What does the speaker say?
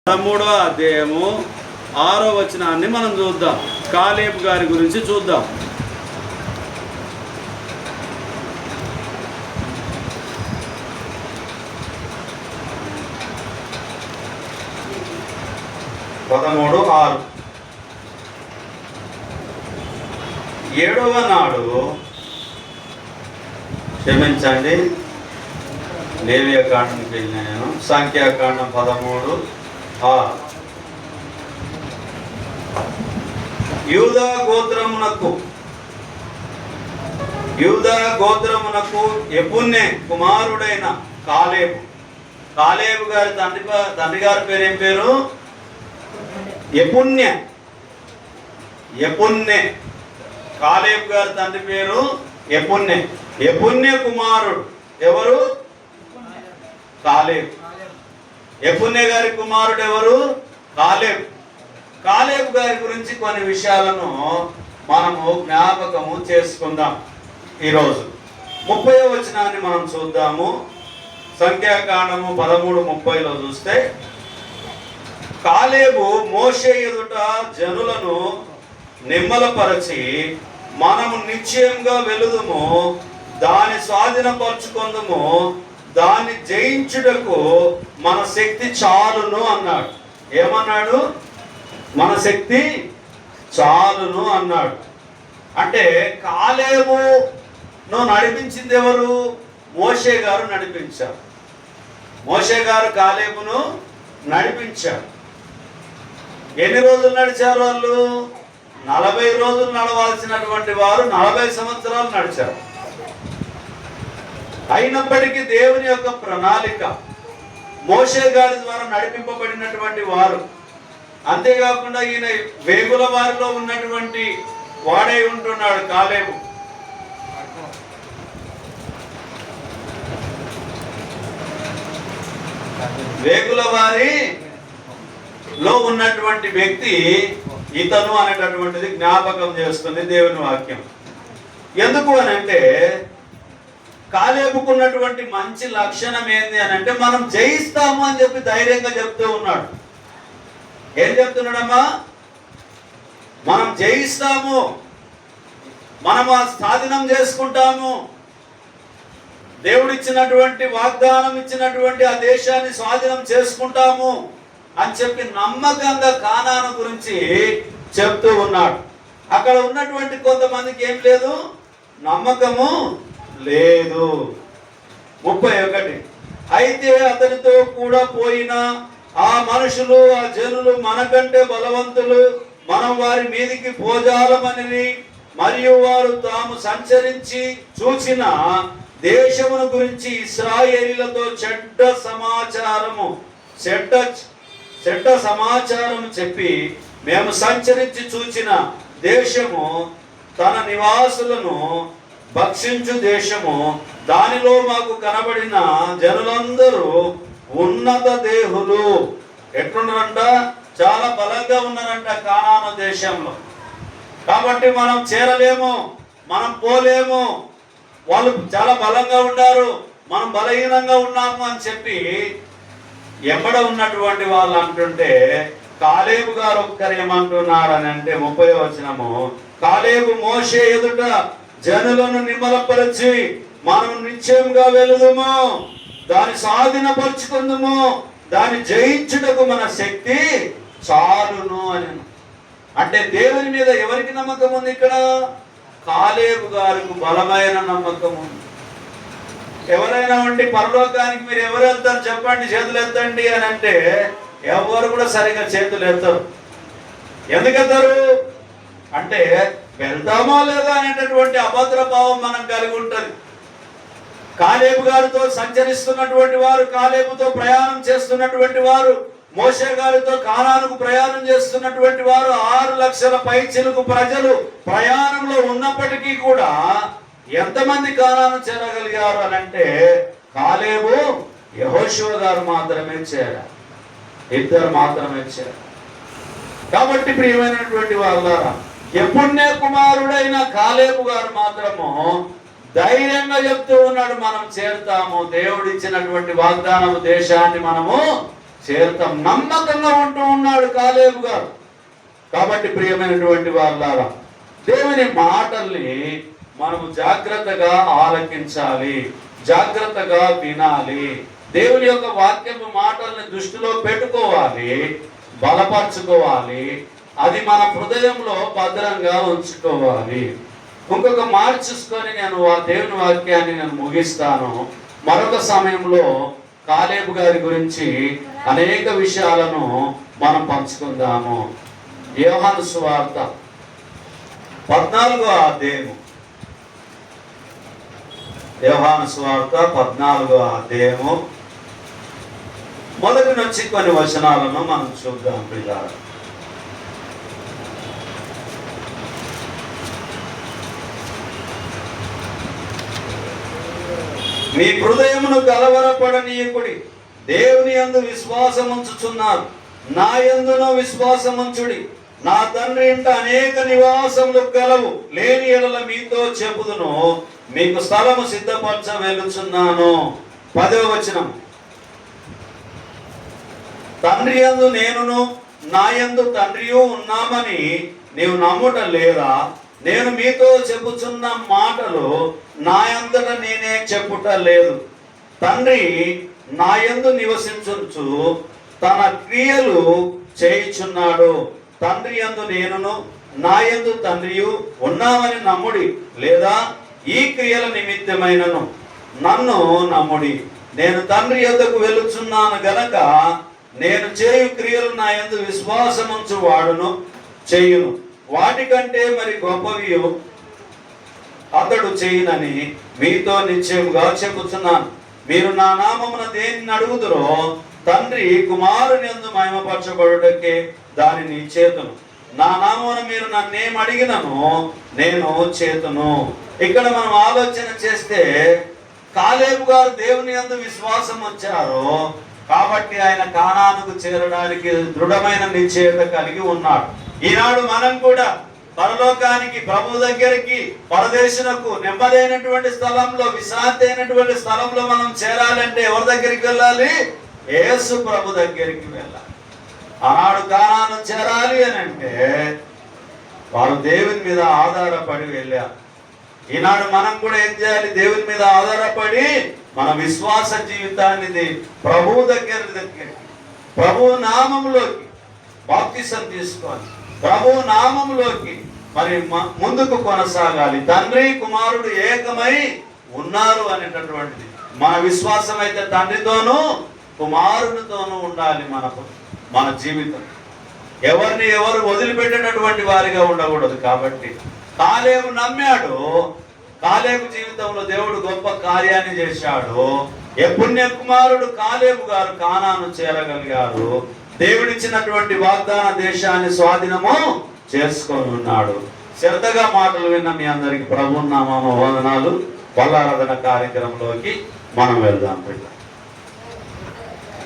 13వ అధ్యాయము 6వ వచనాన్ని మనం చూద్దాం. కాలేబు గారి గురించి చూద్దాం. ఏడవ నాడు క్షమించండి, లేవియకాండానికి వెళ్ళిన నేను. సంఖ్యాకాండం 13:6. యూదా గోత్రమునకు యెఫున్నె కుమారుడైన కాలేబు గారి తండ్రి గారి పేరు ఏం పేరు? యెఫున్నె. కాలేబు గారి తండ్రి పేరు యెఫున్నె కుమారుడు ఎవరు? కాలేబు. యెఫున్నె గారి కుమారుడు ఎవరు? కాలేబు గారి గురించి కొన్ని విషయాలను మనము జ్ఞాపకము చేసుకుందాం. ఈరోజు 30వ వచనాన్ని మనం చూద్దాము. సంఖ్యాకాండము 13:30లో చూస్తే, కాలేబు మోషే ఎదుట జనులను నిమ్మలపరచి, మనము నిశ్చయంగా వెలుదుము, దాని స్వాధీనపరచుకుందుము, దాన్ని జయించుటకు మన శక్తి చాలును అన్నాడు. ఏమన్నాడు? మన శక్తి చాలును అన్నాడు. అంటే కాలేబును నడిపించింది ఎవరు? మోషే గారు నడిపించారు. మోషే గారు కాలేబును నడిపించారు. ఎన్ని రోజులు నడిచారు వాళ్ళు? 40 రోజులు నడవాల్సినటువంటి వారు 40 సంవత్సరాలు నడిచారు. అయినప్పటికీ దేవుని యొక్క ప్రణాళిక, మోషే గారి ద్వారా నడిపింపబడినటువంటి వారు. అంతేకాకుండా ఈయన వేగుల వారిలో ఉన్నటువంటి వాడై ఉంటున్నాడు కాలేబు. వేగుల వారిలో ఉన్నటువంటి వ్యక్తి ఇతను అనేటటువంటిది జ్ఞాపకం చేస్తుంది దేవుని వాక్యం. ఎందుకు అని అంటే, కాలేబుకున్నటువంటి మంచి లక్షణం ఏంది అని అంటే, మనం జయిస్తాము అని చెప్పి ధైర్యంగా చెప్తూ ఉన్నాడు. ఏం చెప్తున్నాడమ్మా? మనం జయిస్తాము, మనం స్వాధీనం చేసుకుంటాము, దేవుడిచ్చినటువంటి వాగ్దానం ఇచ్చినటువంటి ఆ దేశాన్ని స్వాధీనం చేసుకుంటాము అని చెప్పి నమ్మకంగా కానాను గురించి చెప్తూ ఉన్నాడు. అక్కడ ఉన్నటువంటి కొంతమందికి ఏం లేదు? నమ్మకము లేదు. 31. అయితే అతనితో కూడా పోయిన ఆ మనుషులు, ఆ జనులు మనకంటే బలవంతులు, మనం వారి మీదికి పోజాలమని, మరియు వారు తాము సంచరించి చూచిన దేశమును గురించి ఇశ్రాయేలీలతో చెడ్డ సమాచారము చెప్పి, మేము సంచరించి చూచిన దేశము తన నివాసులను భక్షించు దేశము, దానిలో మాకు కనబడిన జనులందరూ ఉన్నత దేహులు. ఎట్లున్నారంట? చాలా బలంగా ఉన్నారంట కానాను దేశంలో. కాబట్టి మనం చేరలేము, మనం పోలేము, వాళ్ళు చాలా బలంగా ఉన్నారు, మనం బలహీనంగా ఉన్నాము అని చెప్పి ఎమ్మడ ఉన్నటువంటి వాళ్ళు అంటుంటే, కాలేబు గారు ఒక్కరు ఏమంటున్నారు అని అంటే 30వ వచనము, కాలేబు మోషే ఎదుట జనులను నిమ్మలపరచి, మనం నిశ్చయంగా వెలుదుము, దాన్ని స్వాధీనపరుచుకుందుము, దాన్ని జయించుటకు మన శక్తి చాలును అని. అంటే దేవుని మీద ఎవరికి నమ్మకం ఉంది ఇక్కడ? కాలేబు గారికి బలమైన నమ్మకం ఉంది. ఎవరైనా ఉండి పరలోకానికి మీరు ఎవరు వెళ్తారు చెప్పండి, చేతులు ఎత్తండి అని అంటే ఎవరు కూడా సరిగా చేతులు ఎత్తారు. ఎందుకు ఎత్తారు అంటే, వెళ్తామో లేదా అనేటటువంటి అభద్ర భావం మనం కలిగి ఉంటుంది. కాలేబు గారితో సంచరిస్తున్నటువంటి వారు, కాలేబుతో ప్రయాణం చేస్తున్నటువంటి వారు, మోషే గారితో కానానుకు ప్రయాణం చేస్తున్నటువంటి వారు, 6 లక్షల పైచిలుకు ప్రజలు ప్రయాణంలో ఉన్నప్పటికీ కూడా ఎంతమంది కానాను చేరగలిగారు అని అంటే, కాలేబు, యెహోషువ గారు మాత్రమే చేరారు. 2 మాత్రమే చేరారు. కాబట్టి ప్రియమైనటువంటి వాళ్ళారా, యెఫున్నె కుమారుడైన కాలేబు గారు మాత్రము ధైర్యంగా చెప్తూ ఉన్నాడు, మనం చేరుతాము, దేవుడు ఇచ్చినటువంటి వాగ్దానము దేశాన్ని మనము చేరతాం. నమ్మకంగా ఉంటూ ఉన్నాడు కాలేబు గారు. కాబట్టి ప్రియమైనటువంటి వాళ్ళారా, దేవుని మాటల్ని మనము జాగ్రత్తగా ఆలకించాలి, జాగ్రత్తగా వినాలి. దేవుని యొక్క వాక్యపు మాటల్ని దృష్టిలో పెట్టుకోవాలి, బలపరచుకోవాలి. అది మన హృదయంలో భద్రంగా ఉంచుకోవాలి. ఇంకొక మాట చూసుకొని నేను దేవుని వాక్యాన్ని ముగిస్తాను. మరొక సమయంలో కాలేబు గారి గురించి అనేక విషయాలను మనం పంచుకుందాము. యోహాను సువార్త 14వ అధ్యాయము. యోహాను సువార్త 14వ అధ్యాయము మొదటి నుంచి కొన్ని వచనాలను మనం చూద్దాం పిల్లలు. మీ హృదయమును కలవరపడనీయకుడి, దేవుని యందు విశ్వాసముంచుచున్నారు, నా యందును విశ్వాసముంచుడి. నా తండ్రి ఇంట అనేక నివాసములు కలవు, లేని ఎడల మీతో చెప్పుదును, మీకు స్థలము సిద్ధపరచ వెలుచున్నాను. 10వ వచనం. తండ్రి యందు నేనును నా యందు తండ్రియు ఉన్నామని నీవు నమ్ముట లేదా? నేను మీతో చెప్పుచున్న మాటలు నా యంతట నేనే చెప్పుట లేదు. తండ్రి నా యందు నివసించుచు తన క్రియలు చేయుచున్నాడు. తండ్రి యందు నేనును నా యందు తండ్రియు ఉన్నామని నమ్ముడి, లేదా ఈ క్రియల నిమిత్తమైనను నన్ను నమ్ముడి. నేను తండ్రి యొద్దకు వెలుచున్నాను గనక నేను చేయు క్రియలు నా యందు విశ్వాసముంచు వాడును చేయును. వాటికంటే మరి గొప్పవి అతడు చేయునని మీతో నిశ్చయముగా చెప్పుచున్నాను. మీరు నా నామమున దేనిని అడుగుదురో తండ్రి కుమారుని యందు మహిమపరచబడుటకే దానిని చేతును. నా నామమున మీరు నన్నేం అడిగినను నేను చేతును. ఇక్కడ మనం ఆలోచన చేస్తే కాలేబు గారు దేవుని యందు విశ్వాసం వచ్చారు కాబట్టి ఆయన కానానుకు చేరడానికి దృఢమైన నిశ్చయత కలిగి ఉన్నాడు. ఈనాడు మనం కూడా పరలోకానికి, ప్రభు దగ్గరికి, పరదేశునకు, నెమ్మదైనటువంటి స్థలంలో, విశ్రాంతి అయినటువంటి స్థలంలో మనం చేరాలంటే ఎవరి దగ్గరికి వెళ్ళాలి? యేసు ప్రభు దగ్గరికి వెళ్ళాలి. ఆనాడు కానాను చేరాలి అని అంటే వారు దేవుని మీద ఆధారపడి వెళ్ళారు. ఈనాడు మనం కూడా ఏం చేయాలి? దేవుని మీద ఆధారపడి మన విశ్వాస జీవితాన్ని ప్రభు దగ్గరికి, ప్రభు నామంలోకి బాప్తిసం తీసుకొని ప్రభు నామంలోకి మరి ముందుకు కొనసాగాలి. తండ్రి కుమారుడు ఏకమై ఉన్నారు అనేటటువంటిది మన విశ్వాసం అయితే తండ్రితోనూ కుమారునితోనూ ఉండాలి. మన జీవితం ఎవరిని ఎవరు వదిలిపెట్టేటటువంటి వారిగా ఉండకూడదు. కాబట్టి కాలేబు నమ్మాడు. కాలేబు జీవితంలో దేవుడు గొప్ప కార్యాన్ని చేశాడు. పుణ్య కుమారుడు కాలేబు గారు కానాను చేరగలిగారు. దేవుడిచ్చినటువంటి వాగ్దాన దేశాన్ని స్వాధీనము చేసుకొని ఉన్నాడు. శ్రద్ధగా మాటలు విన్న మీ అందరికి ప్రభువు నామమున వందనాలు. బల్లారాధన కార్యక్రమంలోకి మనం వెళ్దాం.